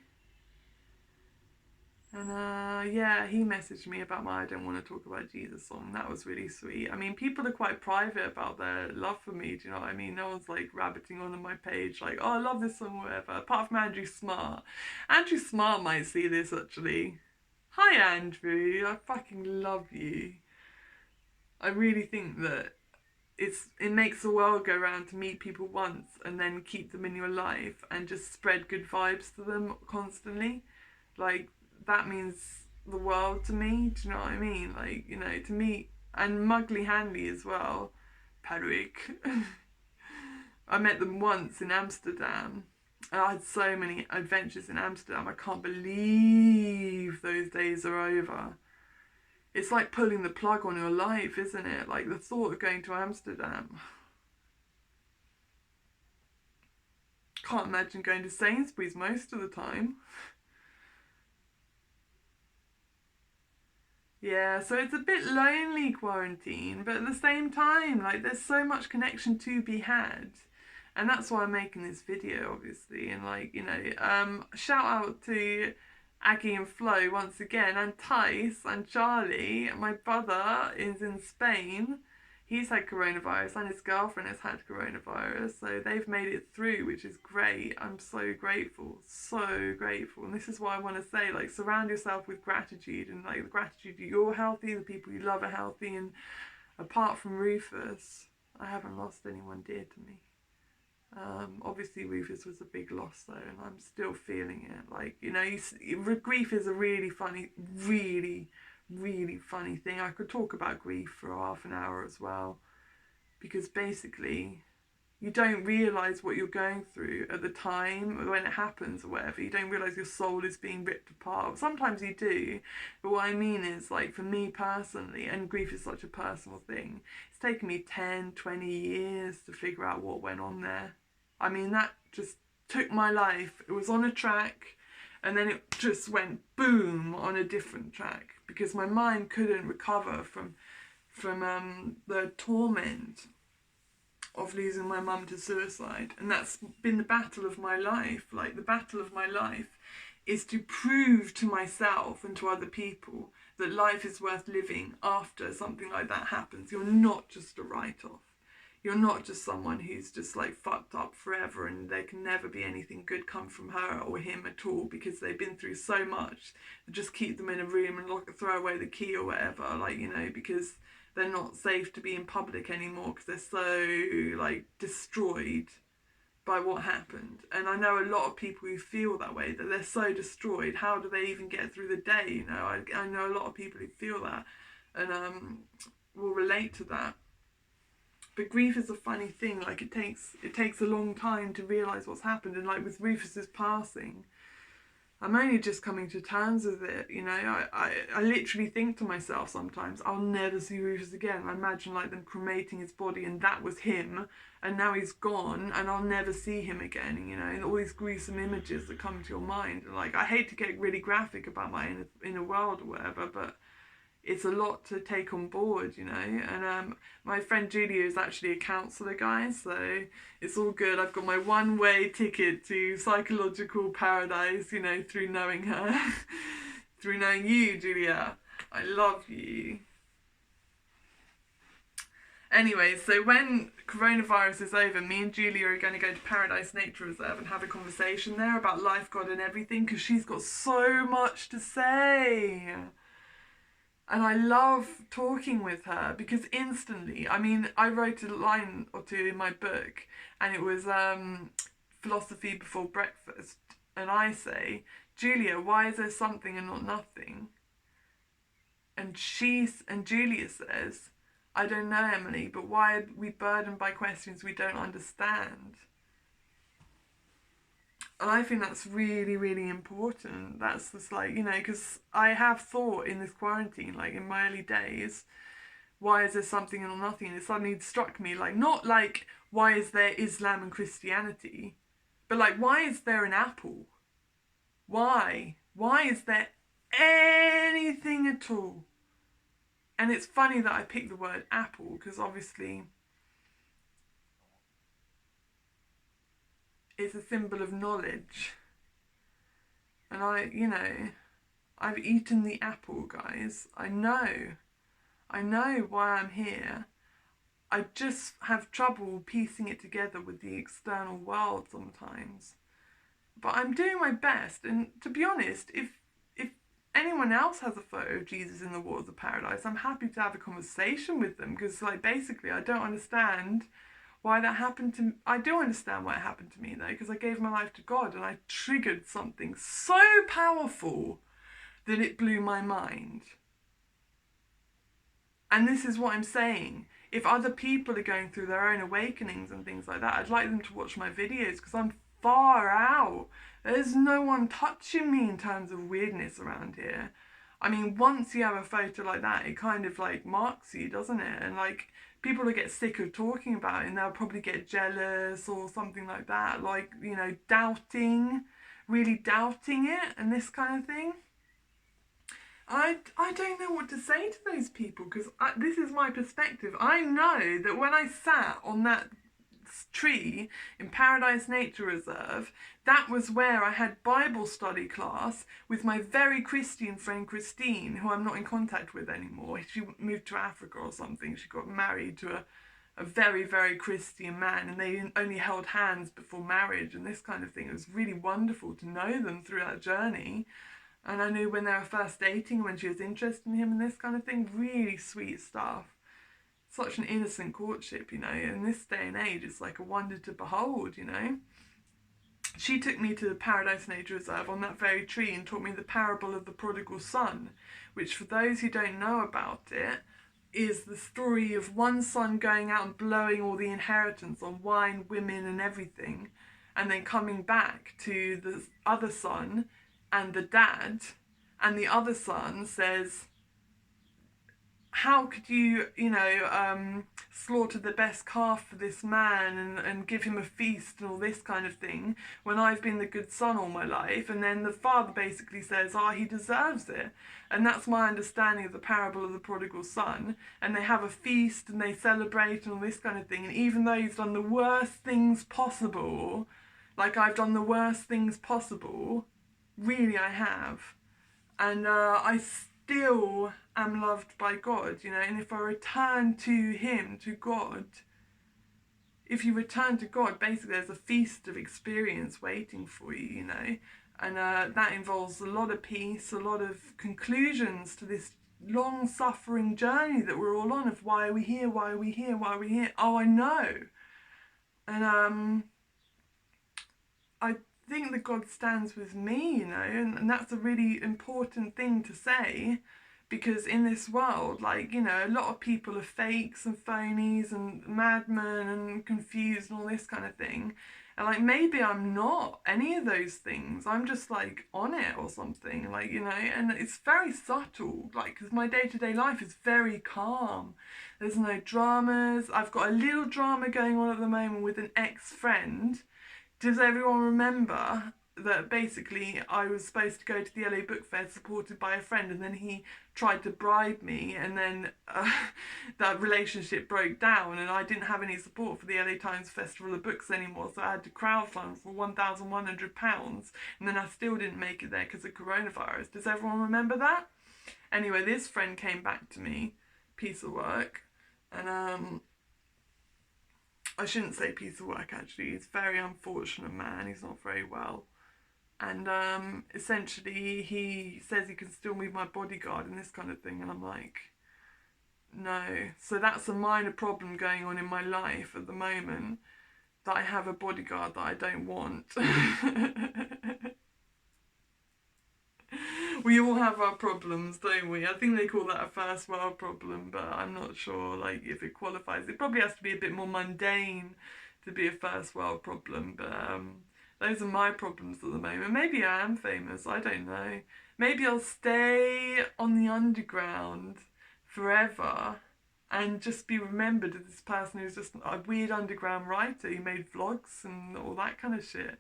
And yeah, he messaged me about my I Don't Want to Talk About Jesus song. That was really sweet. I mean, people are quite private about their love for me, do you know what I mean? No one's like rabbiting on my page like, oh, I love this song or whatever. Apart from Andrew Smart. Andrew Smart might see this actually. Hi, Andrew. I fucking love you. I really think that it makes the world go round to meet people once and then keep them in your life and just spread good vibes to them constantly. Like, that means the world to me, do you know what I mean? Like, you know, to me, and Muggly Hanley as well, Patrick. I met them once in Amsterdam, and I had so many adventures in Amsterdam. I can't believe those days are over. It's like pulling the plug on your life, isn't it? Like the thought of going to Amsterdam. Can't imagine going to Sainsbury's most of the time. Yeah, so it's a bit lonely quarantine, but at the same time, like there's so much connection to be had. And that's why I'm making this video, obviously. And like, you know, shout out to Aggie and Flo once again, and Tice and Charlie. My brother is in Spain. He's had coronavirus and his girlfriend has had coronavirus, so they've made it through, which is great. I'm so grateful, so grateful. And this is what I want to say, like, surround yourself with gratitude, and like the gratitude that you're healthy, the people you love are healthy, and apart from Rufus, I haven't lost anyone dear to me. Obviously Rufus was a big loss though, and I'm still feeling it. Like, you know, grief is a really funny, really funny thing. I could talk about grief for half an hour as well, because basically you don't realise what you're going through at the time when it happens or whatever. You don't realise your soul is being ripped apart. Sometimes you do, but what I mean is, like, for me personally, and grief is such a personal thing, it's taken me 10, 20 years to figure out what went on there. I mean, that just took my life. It was on a track, and then it just went boom on a different track, because my mind couldn't recover from the torment of losing my mum to suicide. And that's been the battle of my life. Like, the battle of my life is to prove to myself and to other people that life is worth living after something like that happens. You're not just a write-off. You're not just someone who's just like fucked up forever and there can never be anything good come from her or him at all, because they've been through so much. Just keep them in a room and throw away the key or whatever, like, you know, because they're not safe to be in public anymore because they're so like destroyed by what happened. And I know a lot of people who feel that way, that they're so destroyed, how do they even get through the day? You know, I know a lot of people who feel that and will relate to that. But grief is a funny thing. Like, it takes a long time to realise what's happened. And like with Rufus's passing, I'm only just coming to terms with it, you know. I literally think to myself sometimes, I'll never see Rufus again. I imagine like them cremating his body and that was him, and now he's gone and I'll never see him again, you know, and all these gruesome images that come to your mind. Like, I hate to get really graphic about my inner world or whatever, but it's a lot to take on board, you know. And my friend Julia is actually a counsellor, guys, so it's all good. I've got my one-way ticket to psychological paradise, you know, through knowing her. Through knowing you, Julia. I love you. Anyway, so when coronavirus is over, me and Julia are going to go to Paradise Nature Reserve and have a conversation there about life, God and everything, because she's got so much to say. And I love talking with her because instantly, I mean, I wrote a line or two in my book and it was philosophy before breakfast. And I say, Julia, why is there something and not nothing? And Julia says, I don't know, Emily, but why are we burdened by questions we don't understand? And I think that's really, really important. That's just like, you know, because I have thought in this quarantine, like in my early days, why is there something or nothing? And it suddenly struck me, like, not like, why is there Islam and Christianity, but like, why is there an apple? Why? Why is there anything at all? And it's funny that I picked the word apple, because obviously it's a symbol of knowledge. And I've eaten the apple, guys. I know why I'm here. I just have trouble piecing it together with the external world sometimes. But I'm doing my best, and to be honest, if anyone else has a photo of Jesus in the waters of paradise, I'm happy to have a conversation with them, because like basically I don't understand why that happened to me. I do understand why it happened to me though, because I gave my life to God and I triggered something so powerful that it blew my mind. And this is what I'm saying. If other people are going through their own awakenings and things like that, I'd like them to watch my videos, because I'm far out. There's no one touching me in terms of weirdness around here. I mean, once you have a photo like that, it kind of like marks you, doesn't it? And like, people will get sick of talking about it, and they'll probably get jealous or something like that. Like, you know, really doubting it and this kind of thing. I don't know what to say to those people, because this is my perspective. I know that when I sat on that tree in Paradise Nature Reserve, that was where I had Bible study class with my very Christian friend Christine, who I'm not in contact with anymore. She moved to Africa or something. She got married to a very, very Christian man, and they only held hands before marriage and this kind of thing. It was really wonderful to know them through that journey. And I knew when they were first dating, when she was interested in him and this kind of thing. Really sweet stuff. Such an innocent courtship, you know. In this day and age, it's like a wonder to behold, you know. She took me to the Paradise Nature Reserve on that very tree and taught me the parable of the prodigal son, which, for those who don't know about it, is the story of one son going out and blowing all the inheritance on wine, women and everything, and then coming back to the other son and the dad, and the other son says, how could you, slaughter the best calf for this man and give him a feast and all this kind of thing, when I've been the good son all my life? And then the father basically says, he deserves it. And that's my understanding of the parable of the prodigal son. And they have a feast and they celebrate and all this kind of thing. And even though he's done the worst things possible, like I've done the worst things possible, really I have. And I still am loved by God, you know. And if I return to him, to God, if you return to God, basically there's a feast of experience waiting for you, you know. And that involves a lot of peace, a lot of conclusions to this long suffering journey that we're all on, of why are we here, why are we here, why are we here? Oh, I know. And I think that God stands with me, you know, and that's a really important thing to say, because in this world, like, you know, a lot of people are fakes and phonies and madmen and confused and all this kind of thing. And like, maybe I'm not any of those things. I'm just like on it or something, like, you know, and it's very subtle, like, because my day-to-day life is very calm. There's no dramas. I've got a little drama going on at the moment with an ex-friend. Does everyone remember that basically I was supposed to go to the LA Book Fair supported by a friend, and then he tried to bribe me, and then that relationship broke down and I didn't have any support for the LA Times Festival of Books anymore, so I had to crowdfund for £1,100, and then I still didn't make it there because of coronavirus. Does everyone remember that? Anyway, this friend came back to me, piece of work, and I shouldn't say piece of work actually, he's a very unfortunate man, he's not very well. And essentially he says he can still be my bodyguard and this kind of thing, and I'm like, no. So that's a minor problem going on in my life at the moment, that I have a bodyguard that I don't want. We all have our problems, don't we? I think they call that a first world problem, but I'm not sure like if it qualifies. It probably has to be a bit more mundane to be a first world problem, but Those are my problems at the moment. Maybe I am famous, I don't know. Maybe I'll stay on the underground forever and just be remembered as this person who's just a weird underground writer who made vlogs and all that kind of shit.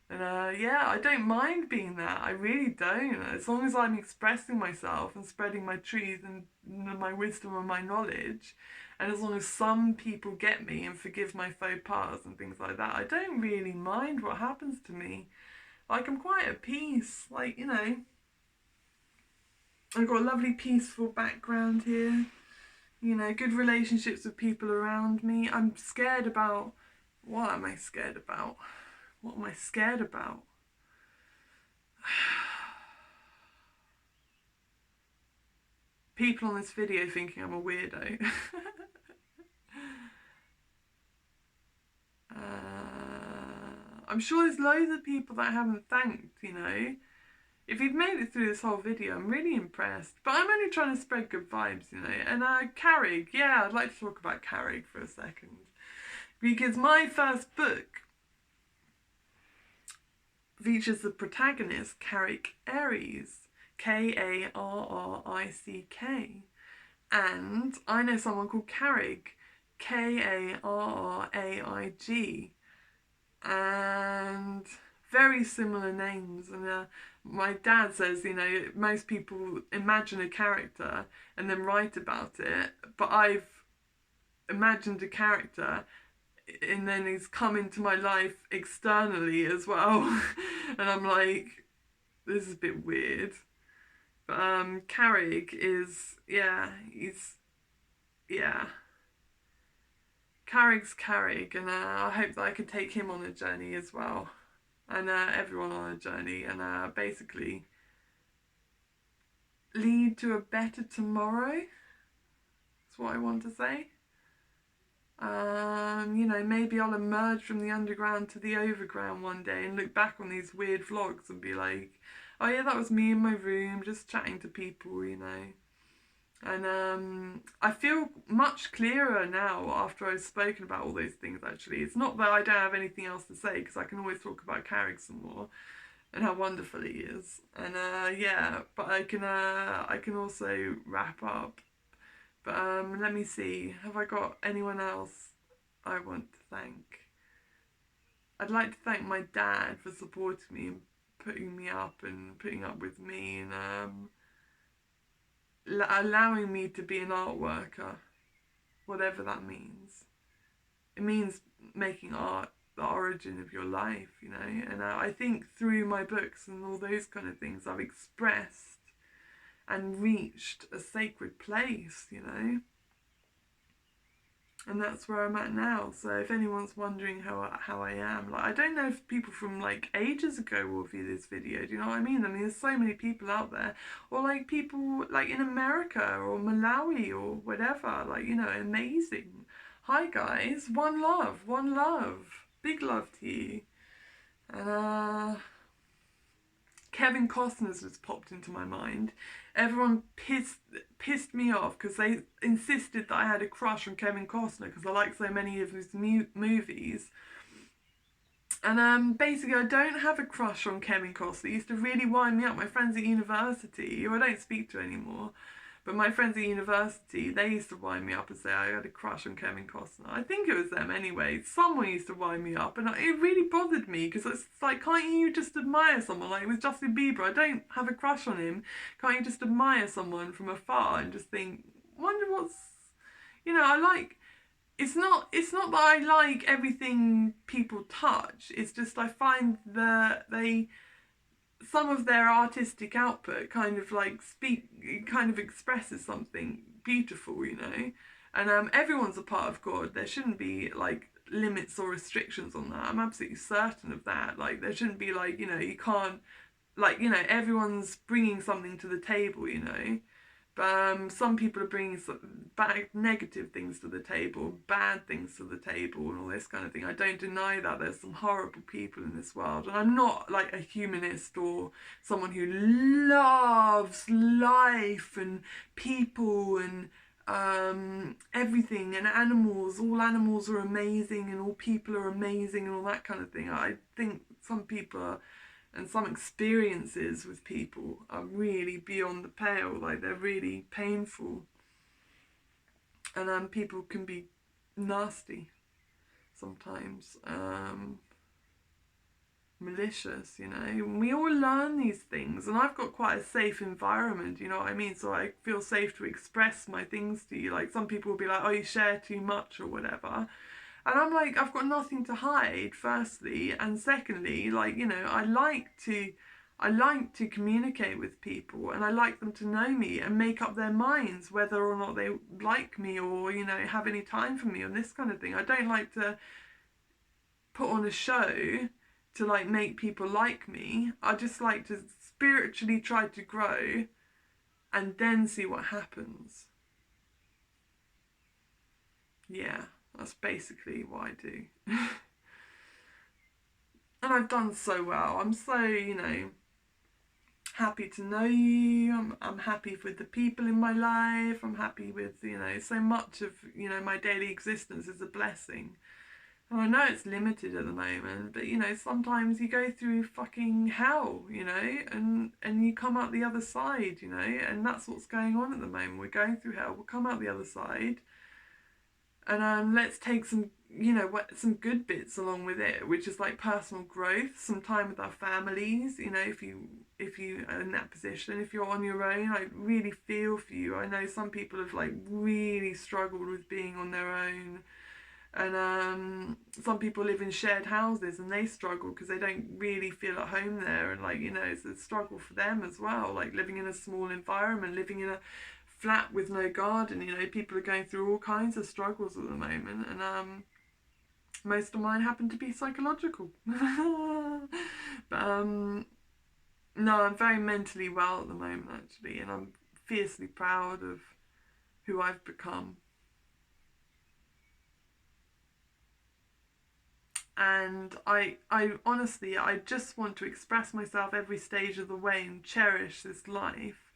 And yeah, I don't mind being that. I really don't. As long as I'm expressing myself and spreading my truth and my wisdom and my knowledge, and as long as some people get me and forgive my faux pas and things like that, I don't really mind what happens to me. Like, I'm quite at peace. Like, you know, I've got a lovely peaceful background here. You know, good relationships with people around me. I'm scared about... What am I scared about? What am I scared about? People on this video thinking I'm a weirdo. I'm sure there's loads of people that I haven't thanked, you know. If you've made it through this whole video, I'm really impressed. But I'm only trying to spread good vibes, you know. And Carrig, yeah, I'd like to talk about Carrig for a second. Because my first book features the protagonist, Carrick Aries, Karrick. And I know someone called Carrig, Karraig. And very similar names. And my dad says, you know, most people imagine a character and then write about it, but I've imagined a character and then he's come into my life externally as well. And I'm like, this is a bit weird. But Carrig is, yeah, Carrigg's Carrig, and I hope that I can take him on a journey as well, and everyone on a journey, and basically lead to a better tomorrow. That's what I want to say. You know, maybe I'll emerge from the underground to the overground one day and look back on these weird vlogs and be like, oh yeah, that was me in my room just chatting to people, you know. And I feel much clearer now after I've spoken about all those things, actually. It's not that I don't have anything else to say, because I can always talk about Carrick some more and how wonderful he is. And yeah, but I can also wrap up. But let me see, have I got anyone else I want to thank? I'd like to thank my dad for supporting me and putting me up and putting up with me, and allowing me to be an art worker, whatever that means. It means making art the origin of your life, you know. And I think through my books and all those kind of things, I've expressed and reached a sacred place, you know. And that's where I'm at now. So if anyone's wondering how I am, like, I don't know if people from like ages ago will view this video, do you know what I mean? I mean, there's so many people out there, or like people like in America or Malawi or whatever, like, you know, amazing. Hi guys, one love, big love to you. And Kevin Costner's just popped into my mind. Everyone pissed me off because they insisted that I had a crush on Kevin Costner because I like so many of his movies. And basically, I don't have a crush on Kevin Costner. He used to really wind me up. My friends at university, who I don't speak to anymore, but my friends at university, they used to wind me up and say I had a crush on Kevin Costner. I think it was them anyway. Someone used to wind me up, and it really bothered me because it's like, can't you just admire someone? Like with Justin Bieber, I don't have a crush on him. Can't you just admire someone from afar and just think, wonder what's, you know, I like. It's not that I like everything people touch. It's just I find that some of their artistic output kind of like expresses something beautiful, you know. And everyone's a part of God. There shouldn't be like limits or restrictions on that. I'm absolutely certain of that. Like there shouldn't be like, you know, you can't, like, you know, everyone's bringing something to the table, you know. But some people are bringing bad, negative things to the table, bad things to the table, and all this kind of thing. I don't deny that there's some horrible people in this world, and I'm not like a humanist or someone who loves life and people and everything and animals. All animals are amazing, and all people are amazing, and all that kind of thing. I think some people are, and some experiences with people are really beyond the pale, like they're really painful. And people can be nasty sometimes, malicious, you know. We all learn these things, and I've got quite a safe environment, you know what I mean? So I feel safe to express my things to you. Like some people will be like, oh, you share too much or whatever. And I'm like, I've got nothing to hide, firstly, and secondly, like, you know, I like to communicate with people, and I like them to know me and make up their minds whether or not they like me or, you know, have any time for me and this kind of thing. I don't like to put on a show to like make people like me. I just like to spiritually try to grow and then see what happens. Yeah, that's basically what I do. And I've done so well. I'm so, you know, happy to know you. I'm happy with the people in my life. I'm happy with, you know, so much of, you know, my daily existence is a blessing. And I know it's limited at the moment, but, you know, sometimes you go through fucking hell, you know, and you come out the other side, you know, and that's what's going on at the moment. We're going through hell, we'll come out the other side. And let's take some, you know, some good bits along with it, which is like personal growth, some time with our families. You know, if you are in that position, if you're on your own, I really feel for you. I know some people have like really struggled with being on their own, and some people live in shared houses and they struggle because they don't really feel at home there, and like, you know, it's a struggle for them as well, like living in a small environment, living in a flat with no garden. You know, people are going through all kinds of struggles at the moment, and most of mine happen to be psychological. But no, I'm very mentally well at the moment, actually, and I'm fiercely proud of who I've become. And I honestly, I just want to express myself every stage of the way and cherish this life,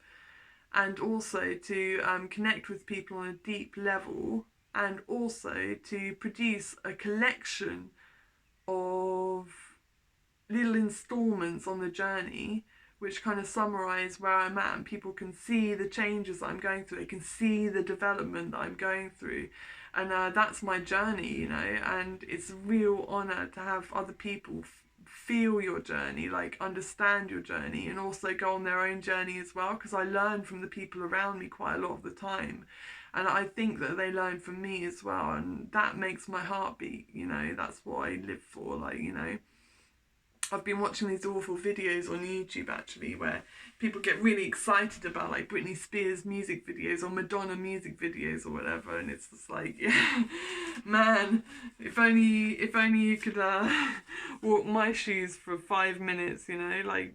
and also to connect with people on a deep level, and also to produce a collection of little installments on the journey which kind of summarize where I'm at, and people can see the changes that I'm going through, they can see the development that I'm going through, and that's my journey, you know. And it's a real honor to have other people feel your journey, like understand your journey, and also go on their own journey as well, because I learn from the people around me quite a lot of the time, and I think that they learn from me as well, and that makes my heart beat, you know. That's what I live for, like, you know. I've been watching these awful videos on YouTube, actually, where people get really excited about like Britney Spears music videos or Madonna music videos or whatever, and it's just like, yeah, man, if only you could walk my shoes for 5 minutes, you know. Like,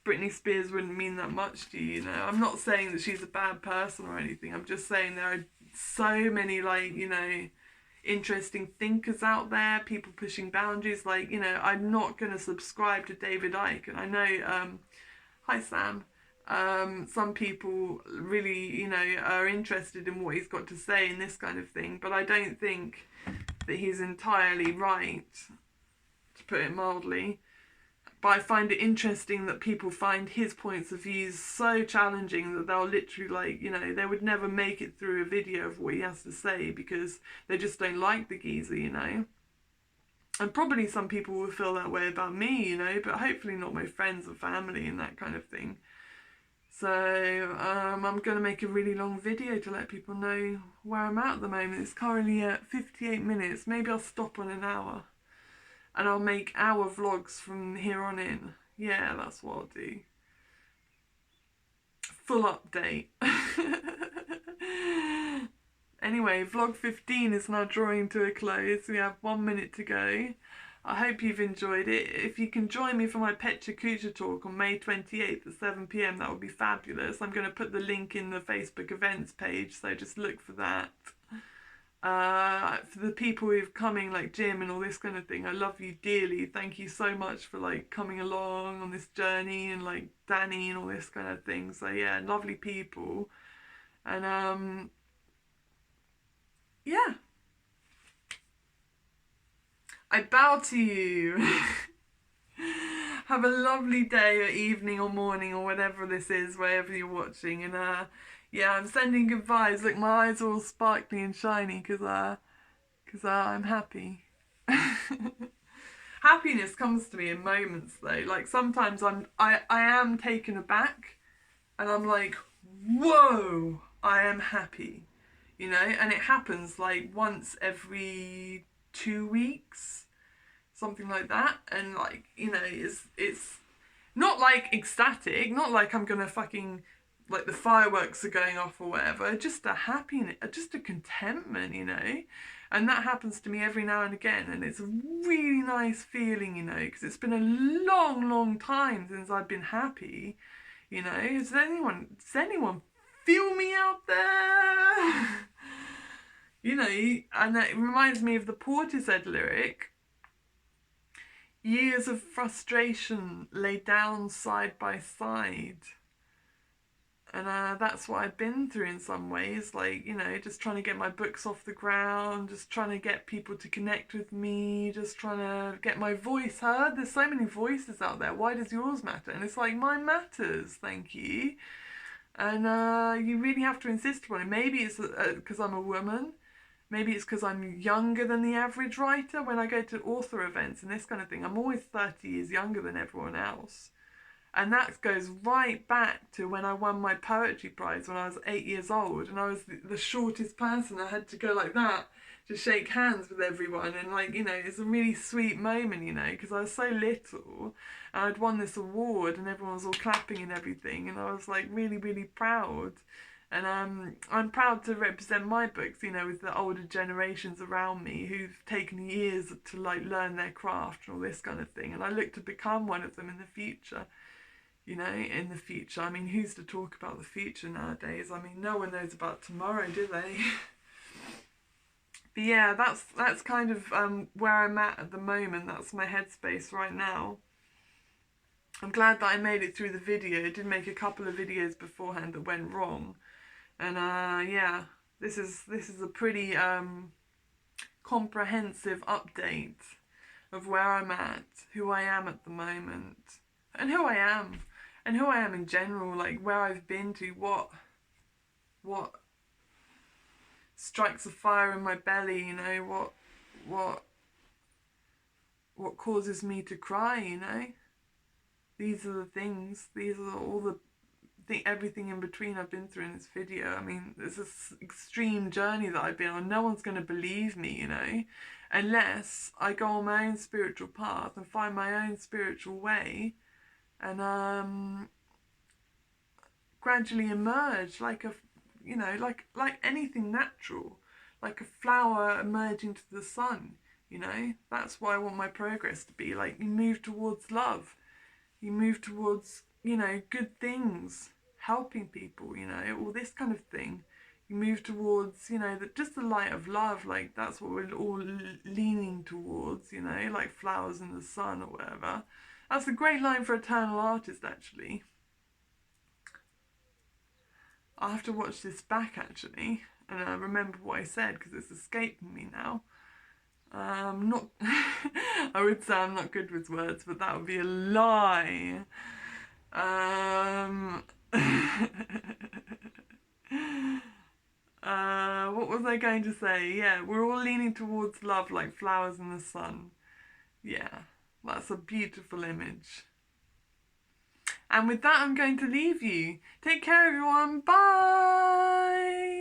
Britney Spears wouldn't mean that much to you, you know. I'm not saying that she's a bad person or anything. I'm just saying there are so many, like, you know, interesting thinkers out there, people pushing boundaries. Like, you know, I'm not going to subscribe to David Icke, and I know, hi Sam, some people really, you know, are interested in what he's got to say and this kind of thing, but I don't think that he's entirely right, to put it mildly. But I find it interesting that people find his points of views so challenging that they'll literally, like, you know, they would never make it through a video of what he has to say because they just don't like the geezer, you know. And probably some people will feel that way about me, you know, but hopefully not my friends or family and that kind of thing. So I'm going to make a really long video to let people know where I'm at the moment. It's currently at 58 minutes. Maybe I'll stop on an hour. And I'll make hour vlogs from here on in. Yeah, that's what I'll do. Full update. Anyway, vlog 15 is now drawing to a close. We have 1 minute to go. I hope you've enjoyed it. If you can join me for my Pecha Kucha talk on May 28th at 7 PM, that would be fabulous. I'm going to put the link in the Facebook events page, so just look for that. For the people who've coming, like Jim and all this kind of thing, I love you dearly. Thank you so much for like coming along on this journey, and like Danny and all this kind of thing. So yeah, lovely people. And yeah, I bow to you. Have a lovely day or evening or morning or whatever this is, wherever you're watching. And yeah, I'm sending good vibes. Look, my eyes are all sparkly and shiny because I'm happy. Happiness comes to me in moments though. Like sometimes I am taken aback and I'm like, whoa, I am happy. You know, and it happens like once every 2 weeks, something like that. And like, you know, it's not like ecstatic, not like I'm gonna fucking, like the fireworks are going off or whatever, just a happiness, just a contentment, you know. And that happens to me every now and again, and it's a really nice feeling, you know, because it's been a long time since I've been happy, you know. Does anyone feel me out there? You know, and it reminds me of the Portishead lyric, years of frustration lay down side by side. And that's what I've been through in some ways, like, you know, just trying to get my books off the ground, just trying to get people to connect with me, just trying to get my voice heard. There's so many voices out there. Why does yours matter? And it's like, mine matters, thank you. And you really have to insist upon it. Maybe it's because I'm a woman. Maybe it's because I'm younger than the average writer. When I go to author events and this kind of thing, I'm always 30 years younger than everyone else. And that goes right back to when I won my poetry prize when I was 8 years old, and I was the shortest person. I had to go like that to shake hands with everyone, and like, you know, it's a really sweet moment, you know, because I was so little and I'd won this award and everyone was all clapping and everything, and I was like really proud. And I'm proud to represent my books, you know, with the older generations around me who've taken years to like learn their craft and all this kind of thing, and I look to become one of them in the future. You know, in the future. I mean, who's to talk about the future nowadays? I mean, no one knows about tomorrow, do they? But yeah, that's kind of where I'm at the moment. That's my headspace right now. I'm glad that I made it through the video. I did make a couple of videos beforehand that went wrong. And yeah, this is a pretty comprehensive update of where I'm at, who I am at the moment, and who I am. And who I am in general, like where I've been to, what strikes a fire in my belly, you know, what causes me to cry, you know. These are the things, these are all everything in between I've been through in this video. I mean, it's this extreme journey that I've been on. No one's going to believe me, you know, unless I go on my own spiritual path and find my own spiritual way, and gradually emerge like a, you know, like anything natural, like a flower emerging to the sun, you know. That's what I want my progress to be. Like, you move towards love, you move towards, you know, good things, helping people, you know, all this kind of thing. You move towards, you know, just the light of love. Like, that's what we're all leaning towards, you know, like flowers in the sun or whatever. That's a great line for Eternal Artist, actually. I'll have to watch this back, actually, and remember what I said, because it's escaping me now. Not I would say I'm not good with words, but that would be a lie. What was I going to say? Yeah, we're all leaning towards love like flowers in the sun. Yeah, that's a beautiful image. And with that, I'm going to leave you. Take care, everyone. Bye!